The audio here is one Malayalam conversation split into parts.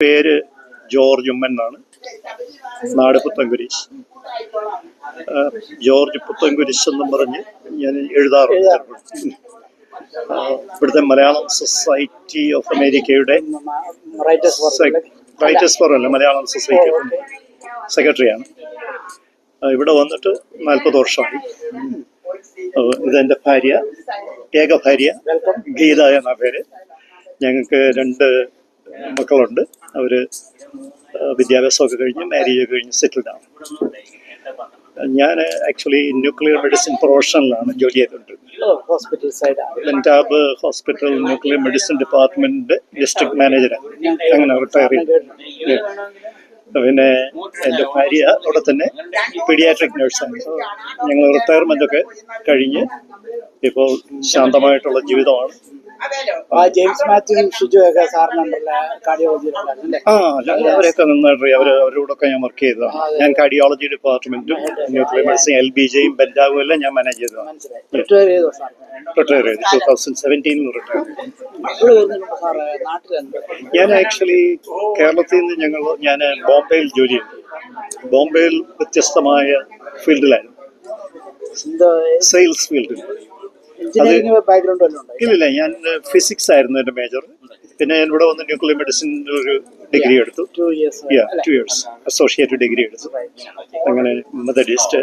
പേര് ജോർജ് ഉമ്മൻ എന്നാണ്. നാട് പുത്തൻകുരിശ്. ജോർജ് പുത്തൻകുരിശ് എന്നും പറഞ്ഞ് ഞാൻ എഴുതാറുണ്ട്. ഇവിടുത്തെ മലയാളം സൊസൈറ്റി ഓഫ് അമേരിക്കയുടെ റൈറ്റേഴ്സ് ഫോറം അല്ല, മലയാളം സൊസൈറ്റി ഓഫ് സെക്രട്ടറിയാണ്. ഇവിടെ വന്നിട്ട് 40 വർഷമായി. ഇതെൻ്റെ ഭാര്യ, ഏക ഭാര്യ ഗീത എന്ന പേര്. ഞങ്ങൾക്ക് 2 മക്കളുണ്ട്. അവർ വിദ്യാഭ്യാസമൊക്കെ കഴിഞ്ഞ് മാരേജ് ഒക്കെ കഴിഞ്ഞ് സെറ്റിൽഡ് ആണ്. ഞാൻ ആക്ച്വലി ന്യൂക്ലിയർ മെഡിസിൻ പ്രൊഫഷണലാണ് ജോലി ചെയ്തിട്ടുണ്ട്. ബെൻറ്റാബ് hospital nuclear medicine department district മാനേജറാണ്. അങ്ങനെ റിട്ടയർ ചെയ്തു. പിന്നെ എൻ്റെ ഭാര്യ അവിടെ തന്നെ പീഡിയാട്രിക് നഴ്സാണ്. ഞങ്ങൾ റിട്ടയർമെന്റ് ഒക്കെ കഴിഞ്ഞ് ഇപ്പോൾ ശാന്തമായിട്ടുള്ള ജീവിതമാണ്. ജെയിംസ് മാത്യു ഷിജു ഒക്കെ സാറിനുണ്ടല്ലേ കാർഡിയോളജിയിലുണ്ടായിരുന്നല്ലേ? അവരൊക്കെ നന്നായിട്ട് അവരോടൊക്കെ ഞാൻ വർക്ക് ചെയ്തതാണ്. ഞാൻ കാർഡിയോളജി ഡിപ്പാർട്ട്മെന്റും ന്യൂക്ലിയർ മെഡിസിൻ LBJയും ബെൻറ്റാബും എല്ലാം ഞാൻ മാനേജ് ചെയ്തതാണ്. റിട്ടയർ ചെയ്തു 2017 റിട്ടയർ ചെയ്തു. ഞാൻ ആക്ച്വലി കേരളത്തിൽ നിന്ന് ഞാൻ ബോംബെയിൽ ജോലി ചെയ്തു. ബോംബെയിൽ വ്യത്യസ്തമായ ഫീൽഡിലായിരുന്നു, സെയിൽസ് ഫീൽഡിൽ. ഇല്ലില്ല, ഞാൻ ഫിസിക്സ് ആയിരുന്നു എൻ്റെ മേജർ. പിന്നെ ഞാൻ ഇവിടെ വന്ന് ന്യൂക്ലിയർ മെഡിസിൻ്റെ ഒരു ഡിഗ്രി എടുത്തു. 2 years അസോസിയേറ്റ് ഡിഗ്രി എടുത്തു. അങ്ങനെ മെത്തഡിസ്റ്റ്.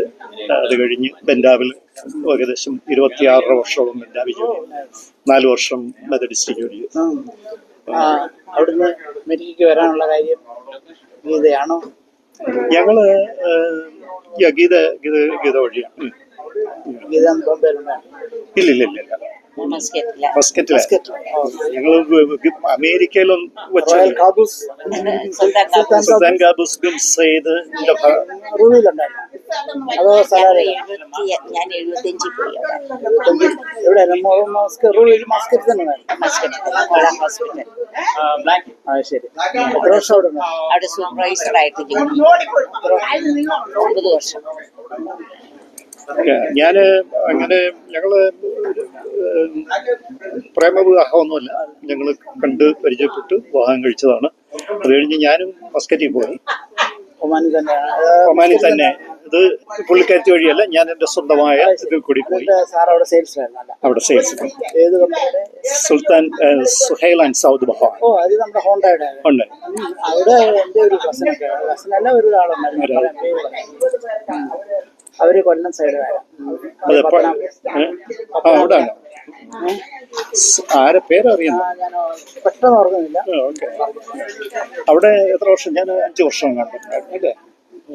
അത് കഴിഞ്ഞ് ബെൻറ്റാബിൽ ഏകദേശം 26 വർഷത്തോളം ബെൻറ്റാബിൽ ജോലി ചെയ്തു. 4 വർഷം മെത്തഡിസ്റ്റ് ജോലി ചെയ്തു. അവിടുന്ന് അമേരിക്കയ്ക്ക് വരാനുള്ള കാര്യം ഗീതയാണോ? ഞങ്ങള് ഗീത വഴിയാണ്. ഇല്ലില്ല, മസ്കറ്റിലാണ്. ഞങ്ങൾ അമേരിക്കയിലും സുൽത്താൻ ഖാബൂസ് ബിൻ സയ്യിദ് ഞാൻ 75 പോയി. അവിടെ സൂപ്പർവൈസറായിട്ട് 9 വർഷം. ഞാന് അങ്ങനെ ഞങ്ങള് പ്രേമവിവാഹമൊന്നുമല്ല, ഞങ്ങള് കണ്ട് പരിചയപ്പെട്ട് വിവാഹം കഴിച്ചതാണ്. അത് കഴിഞ്ഞ് ഞാനും മസ്കറ്റിൽ പോയി. ഒമാനിൽ തന്നെ. ഇത് പുള്ളിക്കാരത്തി വഴിയല്ല, ഞാൻ എൻ്റെ സ്വന്തമായ ഇതിൽ കൂടി പോയി. അവിടെ sales Sultan Suhail and Saud Bahar ഉണ്ട്. അവര് കൊല്ലം സൈഡ് അവിടെ ആരെ പേരറിയാം, പെട്ടെന്ന് ഓർക്കുന്നില്ല. അവിടെ എത്ര വർഷം? ഞാൻ 5 വർഷം കണ്ടിട്ടുണ്ടായിരുന്നു അല്ലേ?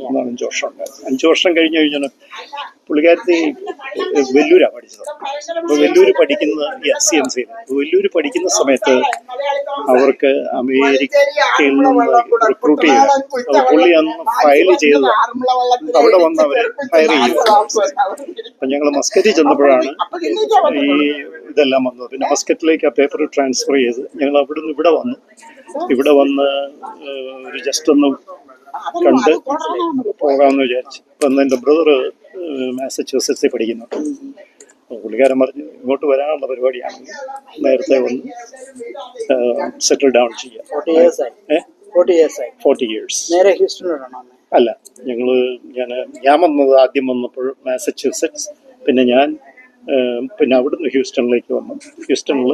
5 വർഷം ഉണ്ടായിരുന്നു. 5 വർഷം കഴിഞ്ഞാണ് പുള്ളിക്കാരത്തി വെല്ലൂരാണ് പഠിച്ചത്. അപ്പോൾ വെല്ലൂര് പഠിക്കുന്ന CMC വെല്ലൂര് പഠിക്കുന്ന സമയത്ത് അവർക്ക് അമേരിക്കയിൽ നിന്ന് റിക്രൂട്ട് ചെയ്തു. അത് പുള്ളി അന്ന് ഫയൽ ചെയ്തത്. അവിടെ വന്ന് അവരെ ഫയർ ചെയ്തു. അപ്പം ഞങ്ങൾ മസ്കറ്റിൽ ചെന്നപ്പോഴാണ് ഈ ഇതെല്ലാം വന്നത്. പിന്നെ മസ്കറ്റിലേക്ക് ആ പേപ്പർ ട്രാൻസ്ഫർ ചെയ്ത് ഞങ്ങൾ അവിടുന്ന് ഇവിടെ വന്ന് ഒരു ജസ്റ്റ് ഒന്ന് കണ്ട് പോകാമെന്ന് വിചാരിച്ചു. അപ്പം എൻ്റെ ബ്രദർ മാസച്യൂസെറ്റ്സിൽ പഠിക്കുന്നു. പുള്ളിക്കാരൻ പറഞ്ഞു ഇങ്ങോട്ട് വരാനുള്ള പരിപാടിയാണെങ്കിൽ നേരത്തെ വന്ന് സെറ്റിൽ ഡൗൺ ചെയ്യാം. 40 years. അല്ല, ഞാൻ വന്നത് ആദ്യം വന്നപ്പോൾ മാസച്യൂസെറ്റ്സ്, പിന്നെ അവിടുന്ന് ഹ്യൂസ്റ്റണിലേക്ക് വന്നു. ഹ്യൂസ്റ്റണിൽ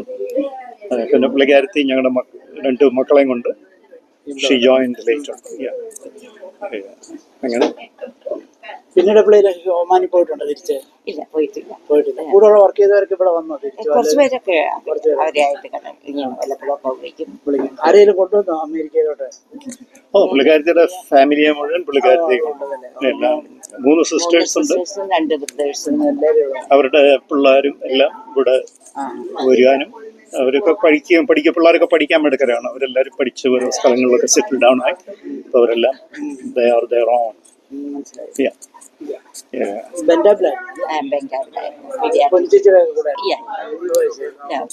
പിന്നെ പുള്ളിക്കാരത്തി ഞങ്ങളുടെ 2 മക്കളെയും കൊണ്ട് ഷീ ജോയിൻഡ് ലേറ്റർ. അങ്ങനെ പിന്നീട് ഒമാനി പോയിട്ടുണ്ടോ? തിരിച്ച് ഇല്ല, പോയിട്ടില്ല. കൂടെ വർക്ക് ചെയ്തവർക്ക് ഇവിടെ വന്നോ? കുറച്ച് പേരൊക്കെ അവരായിട്ട് വിളിക്കും. ആരെങ്കിലും കൊണ്ടുവന്നോ അമേരിക്കയിലോട്ട്? പുള്ളിക്കാരത്തിയുടെ ഫാമിലിയെ മുഴുവൻ പുള്ളിക്കാരത്തി എല്ലാം 3 സിസ്റ്റേഴ്സ് ഉണ്ട്, 2 ബ്രദേഴ്സും. അവരുടെ പിള്ളേരും എല്ലാം ഇവിടെ വരാനും അവരൊക്കെ പിള്ളേരൊക്കെ പഠിക്കാൻ എടുക്കലാണ്. അവരെല്ലാവരും പഠിച്ച് ഓരോ സ്ഥലങ്ങളിലൊക്കെ സെറ്റിൽ ഡൗൺ ആയി. അപ്പോൾ അവരെല്ലാം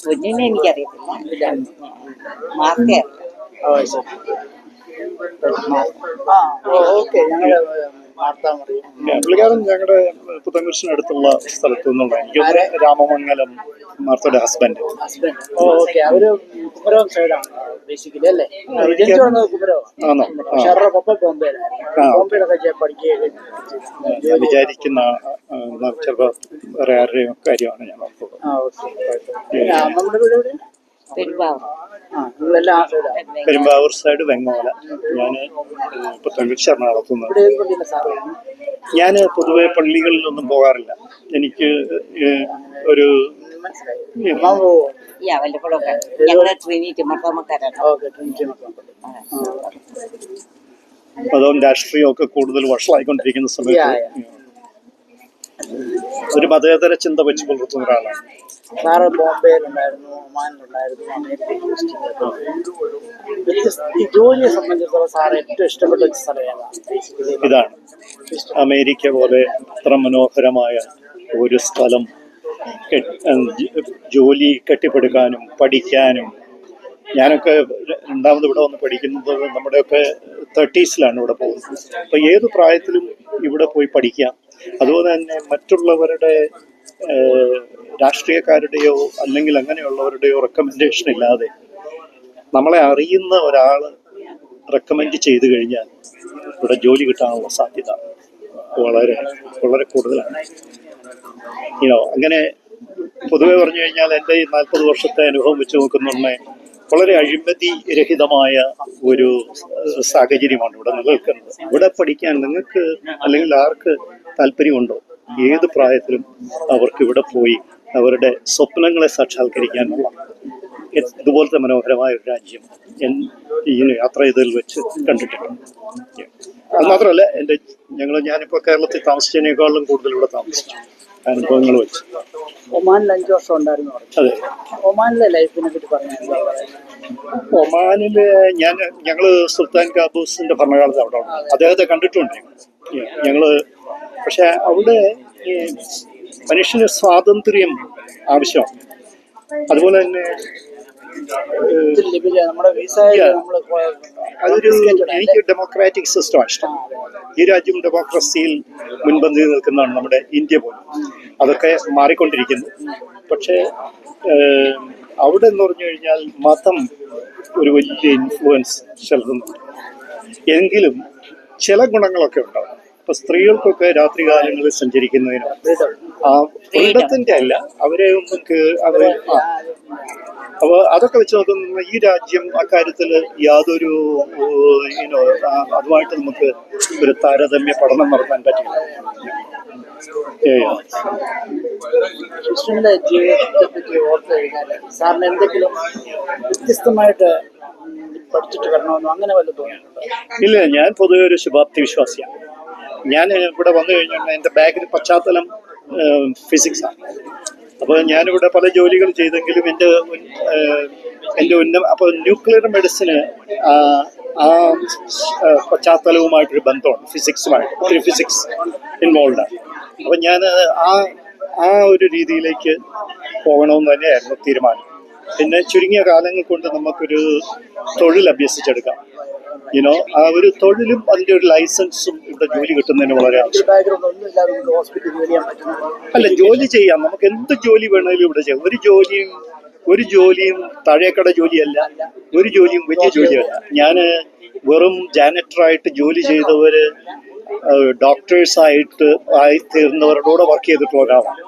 പൊന്നിനെ എനിക്കറിയത്തില്ല. പുള്ളിക്കാരൻ ഞങ്ങളുടെ പുത്തൻകുരിശിനടുത്തുള്ള സ്ഥലത്തു നിന്നുള്ള എനിക്ക് രാമമംഗലം മാർത്തയുടെ ഹസ്ബൻഡ്. അവര് ബേസിക്കലി അല്ലേ? ജനിച്ചു വന്നത് കുമരകമാണ്. ആണോ? പക്ഷെ അവരുടെ പപ്പ ബോംബെയിലായിരുന്നു. ബോംബെയിലൊക്കെ പഠിക്കുകയൊക്കെ ഞാൻ വിചാരിക്കുന്ന ചിലപ്പോൾ വേറെ ആരുടെയും കാര്യമാണ് ഞാൻ ഓർത്തത്. നമ്മുടെ വീട് എവിടെയാ? പെരുമ്പാവൂർ. നിങ്ങളെല്ലാം ആ സൈഡാണ്. പെരുമ്പാവൂർ സൈഡ് വെങ്ങോല. ഞാൻ ഇപ്പൊ തമിഴ്ച നടത്തുന്നത്. ഇവിടെ ഏത് പള്ളിയിലെ സാറാണ്? ഞാൻ പൊതുവെ പള്ളികളിലൊന്നും പോകാറില്ല. എനിക്ക് ഒരു മനസ്സിലായി. അമ്മ പോവോ? ഈ വല്ലപ്പോഴൊക്കെ ഞങ്ങളുടെ ട്രിനിറ്റി മർത്തോമക്കാരാണ്. ഓക്കെ. മതവും രാഷ്ട്രീയവും ഒക്കെ കൂടുതൽ വഷളായിക്കൊണ്ടിരിക്കുന്ന സമയത്ത് ഒരു മതേതര ചിന്ത വെച്ച് പുലർത്തുന്ന ഒരാളാണ്. സാറ് ബോംബെയിലുണ്ടായിരുന്നു, ഒമാനിലുണ്ടായിരുന്നു, അമേരിക്കയിൽ ഈ ജോലിയെ സംബന്ധിച്ചിടത്തോളം സാറ് ഏറ്റവും ഇഷ്ടപ്പെട്ട സ്ഥലം ഏതാണ്? ഇതാണ്. അമേരിക്ക പോലെ അത്ര മനോഹരമായ ഒരു സ്ഥലം ജോലി കെട്ടിപ്പടുക്കാനും പഠിക്കാനും. ഞാനൊക്കെ രണ്ടാമത് ഇവിടെ വന്ന് പഠിക്കുന്നത് നമ്മുടെയൊക്കെ 30s ഇവിടെ പോകുന്നത്. അപ്പോൾ ഏത് പ്രായത്തിലും ഇവിടെ പോയി പഠിക്കാം. അതുപോലെ തന്നെ മറ്റുള്ളവരുടെ രാഷ്ട്രീയക്കാരുടെയോ അല്ലെങ്കിൽ അങ്ങനെയുള്ളവരുടെയോ റെക്കമെൻഡേഷൻ ഇല്ലാതെ നമ്മളെ അറിയുന്ന ഒരാൾ റെക്കമെൻഡ് ചെയ്തു കഴിഞ്ഞാൽ ഇവിടെ ജോലി കിട്ടാനുള്ള സാധ്യത വളരെ വളരെ കൂടുതലാണ്. അങ്ങനെ പൊതുവെ പറഞ്ഞു കഴിഞ്ഞാൽ എൻ്റെ ഈ 40 വർഷത്തെ അനുഭവം വെച്ച് നോക്കുന്നുണ്ടെ വളരെ അഴിമതി രഹിതമായ ഒരു സാഹചര്യമാണ് ഇവിടെ നിലനിൽക്കുന്നത്. ഇവിടെ പഠിക്കാൻ നിങ്ങൾക്ക് അല്ലെങ്കിൽ ആർക്ക് താല്പര്യമുണ്ടോ ഏത് പ്രായത്തിലും അവർക്ക് ഇവിടെ പോയി അവരുടെ സ്വപ്നങ്ങളെ സാക്ഷാത്കരിക്കാനുള്ള ഇതുപോലത്തെ മനോഹരമായ ഒരു രാജ്യം ഇങ്ങനെ യാത്ര ചെയ്തതിൽ വെച്ച് കണ്ടിട്ടുണ്ട്. അത് മാത്രമല്ല ഞാനിപ്പോൾ കേരളത്തിൽ താമസിച്ചതിനേക്കാളും കൂടുതൽ ഇവിടെ താമസിച്ചു അനുഭവങ്ങൾ വെച്ച്. ഒമാനിൽ 5 വർഷം ഉണ്ടായിരുന്നു. അതെ. ഒമാനിലെ ലൈഫിനെ പറ്റി പറഞ്ഞാൽ ഒമാനില് ഞങ്ങള് സുൽത്താൻ കാബൂസിന്റെ ഭരണകാലത്ത് അവിടെ ഉണ്ട്. അദ്ദേഹത്തെ കണ്ടിട്ടുണ്ട് ഞങ്ങള്. പക്ഷെ അവിടെ മനുഷ്യന് സ്വാതന്ത്ര്യം ആവശ്യമാണ്. അതുപോലെ തന്നെ എനിക്ക് ഡെമോക്രാറ്റിക് സിസ്റ്റമാണ് ഇഷ്ടം. ഈ രാജ്യം ഡെമോക്രസിയിൽ മുൻപന്തിയിൽ നിൽക്കുന്നതാണ് നമ്മുടെ ഇന്ത്യ പോലും. അതൊക്കെ മാറിക്കൊണ്ടിരിക്കുന്നു. പക്ഷേ അവിടെ എന്ന് പറഞ്ഞു കഴിഞ്ഞാൽ മതം ഒരു വലിയ ഇൻഫ്ലുവൻസ് ചെലുത്തുന്നുണ്ട്. എങ്കിലും ചില ഗുണങ്ങളൊക്കെ ഉണ്ടാവും. ഇപ്പൊ സ്ത്രീകൾക്കൊക്കെ രാത്രികാലങ്ങളിൽ സഞ്ചരിക്കുന്നതിന് ഫ്രീഡത്തിന്റെ അല്ല, അവരെ അപ്പൊ അതൊക്കെ വെച്ച് നോക്കുന്ന ഈ രാജ്യം അക്കാര്യത്തിൽ യാതൊരു അതുമായിട്ട് നമുക്ക് ഒരു താരതമ്യ പഠനം നടത്താൻ പറ്റില്ല. കൃഷ്ണന്റെ ജീവിതത്തെ പറ്റി ഓർത്ത് കഴിഞ്ഞാൽ സാറിന് എന്തെങ്കിലും വ്യത്യസ്തമായിട്ട് പഠിച്ചിട്ട് വരണമെന്നോ അങ്ങനെ വല്ലതും തോന്നിയിട്ടുണ്ടോ? ഇല്ല, ഞാൻ പൊതുവെ ഒരു ശുഭാപ്തി വിശ്വാസിയാണ്. ഞാൻ ഇവിടെ വന്നു കഴിഞ്ഞാൽ എൻ്റെ ബാക്കിൽ പശ്ചാത്തലം ഫിസിക്സാണ്. അപ്പോൾ ഞാനിവിടെ പല ജോലികൾ ചെയ്തെങ്കിലും എൻ്റെ അപ്പോൾ ന്യൂക്ലിയർ മെഡിസിന് ആ പശ്ചാത്തലവുമായിട്ടൊരു ബന്ധമുണ്ട്. ഫിസിക്സുമായിട്ട് ഒത്തിരി ഫിസിക്സ് ഇൻവോൾവാണ്. അപ്പം ഞാൻ ആ ഒരു രീതിയിലേക്ക് പോകണമെന്ന് തന്നെയായിരുന്നു തീരുമാനം. പിന്നെ ചുരുങ്ങിയ കാലങ്ങൾ കൊണ്ട് നമുക്കൊരു തൊഴിൽ അഭ്യസിച്ചെടുക്കാം. ആ ഒരു തൊഴിലും അതിൻ്റെ ഒരു ലൈസൻസും ഇവിടെ ജോലി കിട്ടുന്നതിന് വളരെ ആവശ്യം. അല്ല, ജോലി ചെയ്യാം. നമുക്ക് എന്ത് ജോലി വേണമെങ്കിലും ഇവിടെ ചെയ്യാം. ഒരു ജോലിയും താഴേക്കട ജോലിയല്ല, ഒരു ജോലിയും വലിയ ജോലിയല്ല. ഞാൻ വെറും ജാനറ്ററായിട്ട് ജോലി ചെയ്തവര് ഡോക്ടേഴ്സായിട്ട് ആയിത്തീർന്നവരോട് വർക്ക് ചെയ്തിട്ടുള്ള ഒരാളാണ്.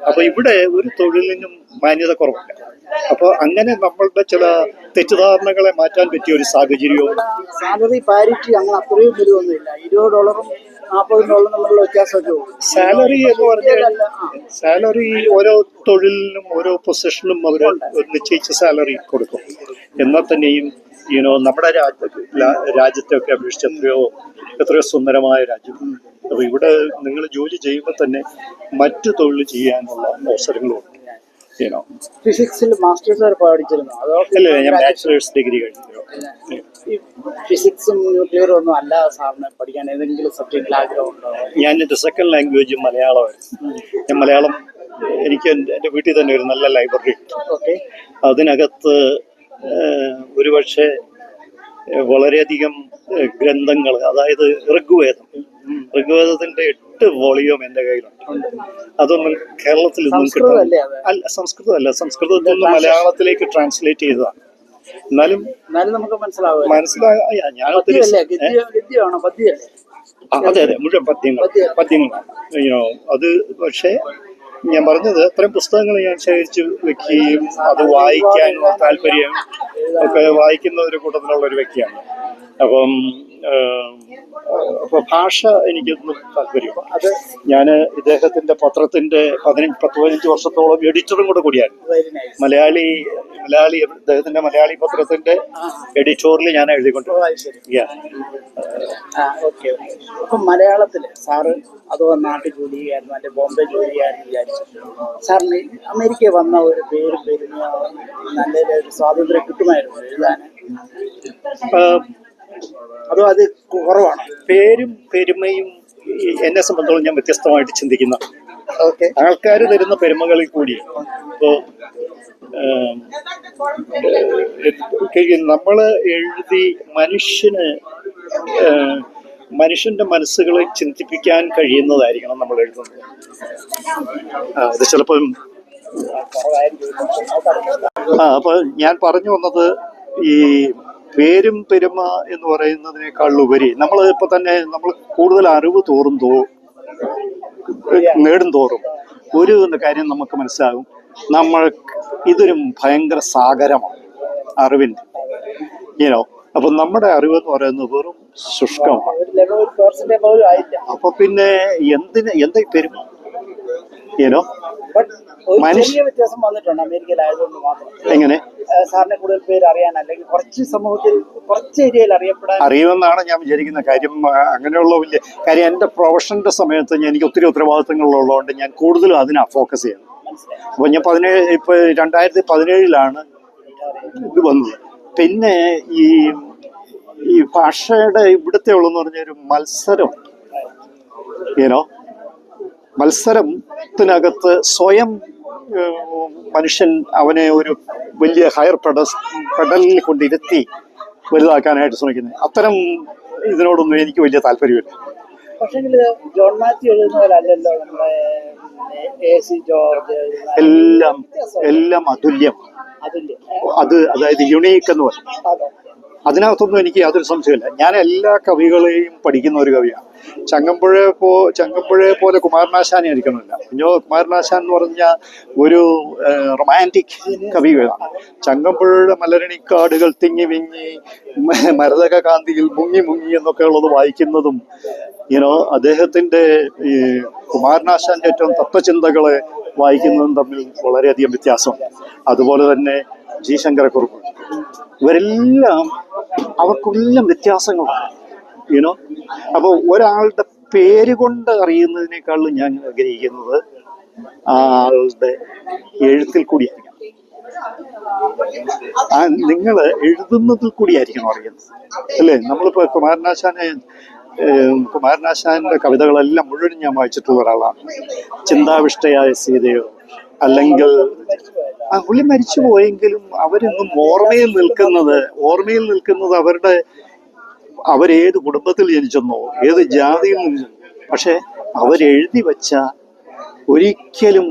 അപ്പൊ ഇവിടെ ഒരു തൊഴിലിനും മാന്യത കുറവില്ല. അപ്പൊ അങ്ങനെ നമ്മളുടെ ചില തെറ്റിദ്ധാരണകളെ മാറ്റാൻ പറ്റിയ ഒരു സാഹചര്യവും. സാലറി പാരിറ്റി അങ്ങനെ അത്രയും വലുതൊന്നുമില്ല. $20 $40 തമ്മിലുള്ള വ്യത്യാസമൊക്കെ. സാലറി എന്ന് പറഞ്ഞാൽ സാലറി ഓരോ തൊഴിലിനും ഓരോ പൊസിഷനും അവർ നിശ്ചയിച്ച സാലറി കൊടുക്കും. എന്നാൽ തന്നെയും നമ്മുടെ രാജ്യത്തെയൊക്കെ അപേക്ഷിച്ച് എത്രയോ സുന്ദരമായ രാജ്യം. അപ്പൊ ഇവിടെ നിങ്ങൾ ജോലി ചെയ്യുമ്പോൾ തന്നെ മറ്റു തൊഴിൽ ചെയ്യാനുള്ള അവസരങ്ങളുണ്ട്. ഫിസിക്സിൽ മാസ്റ്റേഴ്സ് വരെ പഠിച്ചിരുന്നു? അല്ല, ഞാൻ ബാച്ചിലേഴ്സ് ഡിഗ്രി കഴിഞ്ഞു. ഫിസിക്സും ന്യൂക്ലിയറും ഒന്നും അല്ല സാറിന് പഠിക്കാൻ ഏതെങ്കിലും സബ്ജക്റ്റിൽ ആഗ്രഹമുണ്ടോ? ഞാൻ എൻ്റെ സെക്കൻഡ് ലാംഗ്വേജ് മലയാളമായിരുന്നു. ഞാൻ മലയാളം എനിക്ക് എൻ്റെ വീട്ടിൽ തന്നെ ഒരു നല്ല ലൈബ്രറി ഉണ്ട്. അതിനകത്ത് ഒരുപക്ഷെ വളരെയധികം ഗ്രന്ഥങ്ങൾ, അതായത് ഋഗ്വേദത്തിന്റെ 8 വോളിയം എൻ്റെ കയ്യിലുണ്ട്. അതൊന്നും കേരളത്തിൽ ഒന്നും കിട്ടാൻ അല്ല. സംസ്കൃതത്തിൽ നിന്ന് മലയാളത്തിലേക്ക് ട്രാൻസ്ലേറ്റ് ചെയ്തതാണ്. എന്നാലും നമുക്ക് മനസ്സിലാവും. ഞാൻ ഒത്തിരി ഗദ്യമാണോ പദ്യല്ലേ? അതെ അതെ, മുഴുവൻ പദ്യങ്ങളാണ്. അത് പക്ഷേ ഞാൻ പറഞ്ഞത് അത്രയും പുസ്തകങ്ങൾ ഞാൻ ശേഖരിച്ച് വെക്കുകയും അത് വായിക്കാനുള്ള താല്പര്യം ഒക്കെ വായിക്കുന്ന ഒരു കൂട്ടത്തിലുള്ള ഒരു വ്യക്തിയാണ്. അപ്പം അപ്പൊ ഭാഷ എനിക്കൊന്നും താല്പര്യം. അത് ഞാൻ ഇദ്ദേഹത്തിന്റെ പത്രത്തിന്റെ 15 വർഷത്തോളം എഡിറ്ററും കൂടിയാണ്. മലയാളി ഇദ്ദേഹത്തിന്റെ മലയാളി പത്രത്തിന്റെ എഡിറ്റോറിയൽ ഞാൻ എഴുതിക്കൊണ്ടിരിക്കുക. അപ്പം മലയാളത്തില് സാറ് അഥവാ നാട്ടിൽ ജോലി ചെയ്യായിരുന്നു, അല്ലെ ബോംബെ ജോലി ചെയ്യാമെന്ന് വിചാരിച്ചു. സാറിന് അമേരിക്ക വന്ന ഒരു പേരും നല്ലൊരു സ്വാതന്ത്ര്യം കിട്ടുമായിരുന്നു എഴുതാൻ, അതോ അത് കുറവാണ്? പേരും പെരുമയും എന്നെ സംബന്ധിച്ചോളം ഞാൻ വ്യത്യസ്തമായിട്ട് ചിന്തിക്കുന്ന ആൾക്കാർ തരുന്ന പെരുമകളിൽ കൂടി നമ്മള് എഴുതി മനുഷ്യന്റെ മനസ്സുകളെ ചിന്തിപ്പിക്കാൻ കഴിയുന്നതായിരിക്കണം നമ്മൾ എഴുതുന്നത്. അത് ചിലപ്പം അപ്പൊ ഞാൻ പറഞ്ഞു വന്നത് ഈ പേരും പെരുമ എന്ന് പറയുന്നതിനേക്കാൾ ഉപരി നമ്മൾ ഇപ്പൊ തന്നെ നമ്മൾ കൂടുതൽ അറിവ് നേടും തോറും ഒരു കാര്യം നമുക്ക് മനസ്സിലാകും, ഇതൊരു ഭയങ്കര സാഗരമാണ് അറിവിന്റെ. അപ്പൊ നമ്മുടെ അറിവ് എന്ന് പറയുന്നത് വെറും ശുഷ്കമാണ്. അപ്പൊ പിന്നെ എന്താ പെരുമ? മനുഷ്യ വ്യത്യാസം വന്നിട്ടുണ്ട് അമേരിക്കയിലായതുകൊണ്ട് മാത്രം. എങ്ങനെ സാറിനെ കൂടുതൽ പേര് അറിയാൻ, അല്ലെങ്കിൽ കുറച്ച് സമൂഹത്തിൽ കുറച്ച് ഏരിയയിൽ അറിയുമെന്നാണ് ഞാൻ വിചാരിക്കുന്ന കാര്യം. അങ്ങനെയുള്ള വലിയ കാര്യം എന്റെ പ്രൊഫഷന്റെ സമയത്ത് എനിക്ക് ഒത്തിരി ഉത്തരവാദിത്തങ്ങളുള്ളതുകൊണ്ട് ഞാൻ കൂടുതലും അതിനാ ഫോക്കസ് ചെയ്യുന്നത്. അപ്പൊ ഞാൻ 2017 ഇത് വന്നത്. പിന്നെ ഈ ഭാഷയുടെ ഇവിടുത്തെ ഉള്ളെന്ന് പറഞ്ഞൊരു മത്സരത്തിനകത്ത് സ്വയം മനുഷ്യൻ അവനെ ഒരു വലിയ ഹയർ പെഡലിൽ കൊണ്ടിരുത്തി വലുതാക്കാനായിട്ട് ശ്രമിക്കുന്നത്. അത്തരം ഇതിനോടൊന്നും എനിക്ക് വലിയ താല്പര്യമില്ല. പക്ഷേ ജോൺ മാത്യു എഴുതുന്ന പോലെ അല്ലല്ലോ നമ്മുടെ AC ജോർജ്. എല്ലാം അതുല്യം. അതായത് യുണീക്ക് എന്ന് പറയും. അതിനകത്തൊന്നും എനിക്ക് യാതൊരു സംശയമില്ല. ഞാൻ എല്ലാ കവികളെയും പഠിക്കുന്ന ഒരു കവിയാണ്. ചങ്ങമ്പുഴയെ പോലെ കുമാരനാശാനെ ഇരിക്കണമില്ല. കുമാരനാശാൻ എന്ന് പറഞ്ഞാൽ ഒരു റൊമാൻറ്റിക് കവികളാണ്. ചങ്ങമ്പുഴയുടെ മലരണിക്കാടുകൾ തിങ്ങി വിങ്ങി മരതക കാന്തിയിൽ മുങ്ങി എന്നൊക്കെ ഉള്ളത് വായിക്കുന്നതും അദ്ദേഹത്തിന്റെ ഈ കുമാരനാശാന്റെ ഏറ്റവും തത്വചിന്തകളെ വായിക്കുന്നതും തമ്മിൽ വളരെയധികം വ്യത്യാസമുണ്ട്. അതുപോലെ തന്നെ ജി ശങ്കരക്കുറുപ്പ്, അവർക്കെല്ലാം വ്യത്യാസങ്ങളാണ്. അപ്പൊ ഒരാളുടെ പേര് കൊണ്ട് അറിയുന്നതിനേക്കാളും ഞാൻ ആഗ്രഹിക്കുന്നത് ആളുടെ എഴുത്തിൽ കൂടിയായിരിക്കണം. നിങ്ങൾ എഴുതുന്നതിൽ കൂടിയായിരിക്കണം അറിയുന്നത്, അല്ലേ? നമ്മളിപ്പോ കുമാരനാശാന്റെ കവിതകളെല്ലാം മുഴുവൻ ഞാൻ വായിച്ചിട്ടുള്ള ഒരാളാണ്. ചിന്താവിഷ്ടയായ സീതയോ, അല്ലെങ്കിൽ പുള്ളി മരിച്ചു പോയെങ്കിലും അവരൊന്നും ഓർമ്മയിൽ നിൽക്കുന്നത് അവരേത് കുടുംബത്തിൽ ജനിച്ചെന്നോ ഏത് ജാതിയിൽ നിന്ന്, പക്ഷെ അവരെഴുതി വച്ച ഒരിക്കലും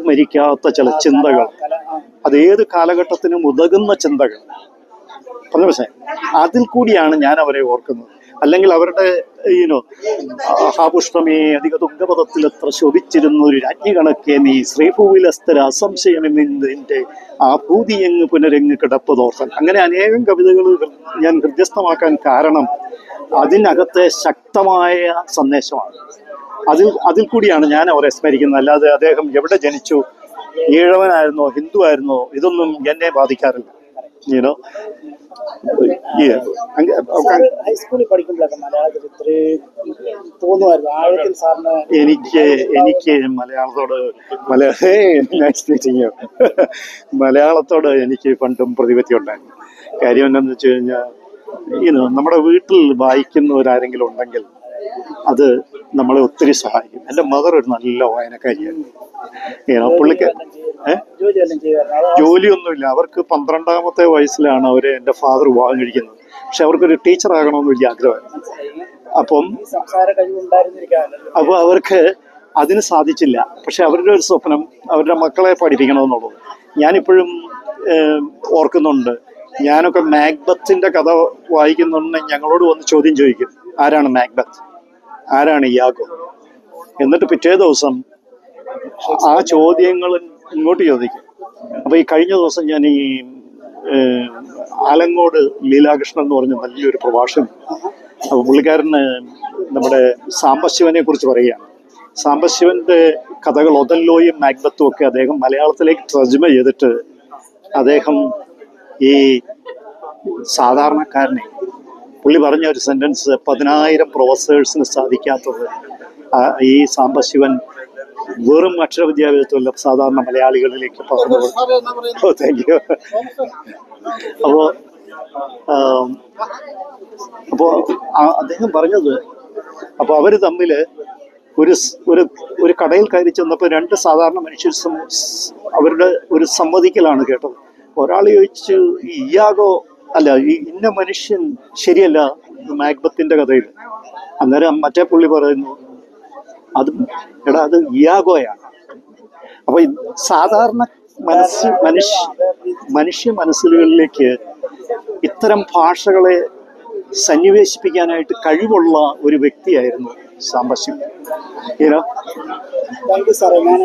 മരിക്കാത്ത ചില ചിന്തകൾ, അതേത് കാലഘട്ടത്തിനും ഉതകുന്ന ചിന്തകൾ. പക്ഷേ അതിൽ കൂടിയാണ് ഞാൻ അവരെ ഓർക്കുന്നത്. അല്ലെങ്കിൽ അവരുടെ ഹാപുഷ്ടമേ അധിക തുങ്കപദത്തിൽ എത്ര ശോഭിച്ചിരുന്ന ഒരു രാജ്ഞി കണക്കെ നീ ശ്രീഭൂവിലസ്തര അസംശയമെന്നിന്റെ ആ ഭൂതിയെങ്ങ് പുനരെങ്ങ് കിടപ്പതോർത്തൻ. അങ്ങനെ അനേകം കവിതകൾ ഞാൻ ഹൃദ്യസ്ഥമാക്കാൻ കാരണം അതിനകത്തെ ശക്തമായ സന്ദേശമാണ്. അതിൽ കൂടിയാണ് ഞാൻ അവരെ സ്മരിക്കുന്നത്. അല്ലാതെ അദ്ദേഹം എവിടെ ജനിച്ചു, ഈഴവനായിരുന്നോ ഹിന്ദു ആയിരുന്നോ, ഇതൊന്നും എന്നെ ബാധിക്കാറില്ല. ഹൈസ്കൂളിൽ പഠിക്കുമ്പോഴൊക്കെ മലയാളത്തിൽ തോന്നുമായിരുന്നു സാറിന്? എനിക്ക് മലയാളത്തോട് എനിക്ക് പണ്ടും പ്രതിപത്തി ഉണ്ടായിരുന്നു. കാര്യം എന്താണെന്ന് വെച്ച് കഴിഞ്ഞാൽ നമ്മുടെ വീട്ടിൽ വായിക്കുന്നവരാരെങ്കിലും ഉണ്ടെങ്കിൽ അത് നമ്മളെ ഒത്തിരി സഹായിക്കും. എൻ്റെ മദർ ഒരു നല്ല വായനക്കാരിയായിരുന്നു. ജോലിയൊന്നുമില്ല. അവർക്ക് 12ാമത്തെ വയസ്സിലാണ് എൻ്റെ ഫാദർ വിവാഹം കഴിക്കുന്നത്. പക്ഷെ അവർക്കൊരു ടീച്ചർ ആകണമെന്ന് വലിയ ആഗ്രഹമായിരുന്നു. അപ്പോൾ അവർക്ക് അതിന് സാധിച്ചില്ല. പക്ഷെ അവരുടെ ഒരു സ്വപ്നം അവരുടെ മക്കളെ പഠിപ്പിക്കണമെന്നുള്ളത്. ഞാനിപ്പോഴും ഓർക്കുന്നുണ്ട്. ഞാനൊക്കെ മാക്ബത്തിന്റെ കഥ വായിക്കുന്നുണ്ടെങ്കിൽ ഞങ്ങളോട് വന്ന് ചോദ്യം ചോദിക്കും, ആരാണ് മാക്ബത്ത്, ആരാണ് ഇയാഗോ. എന്നിട്ട് പിറ്റേ ദിവസം ആ ചോദ്യങ്ങൾ ഇങ്ങോട്ട് ചോദിക്കും. അപ്പൊ ഈ കഴിഞ്ഞ ദിവസം ഞാൻ ഈ ആലങ്ങോട് ലീലാകൃഷ്ണൻ എന്ന് പറഞ്ഞ വലിയൊരു പ്രഭാഷകൻ, അപ്പൊ പുള്ളിക്കാരന് നമ്മുടെ സാംബശിവനെ കുറിച്ച് പറയുകയാണ്. സാംബശിവന്റെ കഥകൾ ഒതല്ലോയും മാക്ബത്തും ഒക്കെ അദ്ദേഹം മലയാളത്തിലേക്ക് തർജ്ജമ ചെയ്തിട്ട് അദ്ദേഹം ഈ സാധാരണക്കാരനെ, പുള്ളി പറഞ്ഞ ഒരു സെന്റൻസ്, 10,000 പ്രൊഫസേഴ്സിന് സാധിക്കാത്തത് ഈ സാംബശിവൻ വെറും അക്ഷരവിദ്യാഭ്യാസമല്ല സാധാരണ മലയാളികളിലേക്ക് പകർന്നു. Thank you. അപ്പോ അദ്ദേഹം പറഞ്ഞത്, അപ്പൊ അവര് തമ്മില് ഒരു കടയിൽ കയറി ചെന്നപ്പോൾ 2 സാധാരണ മനുഷ്യർ അവരുടെ ഒരു സംവദിക്കലാണ് കേട്ടത്. ഒരാൾ ചോദിച്ചു, ഈ ഇയാഗോ അല്ല, ഈ ഇന്ന മനുഷ്യൻ ശരിയല്ല മാക്ബത്തിന്റെ കഥയിൽ. അന്നേരം മറ്റേ പുള്ളി പറയുന്നു, അത് എടാ അത് ഇയാഗോയാണ്. അപ്പൊ സാധാരണ മനുഷ്യ മനസ്സുകളിലേക്ക് ഇത്തരം ഭാഷകളെ സന്നിവേശിപ്പിക്കാനായിട്ട് കഴിവുള്ള ഒരു വ്യക്തിയായിരുന്നു സാംബശിവൻ. താങ്ക് യു സാറേ. ഞാൻ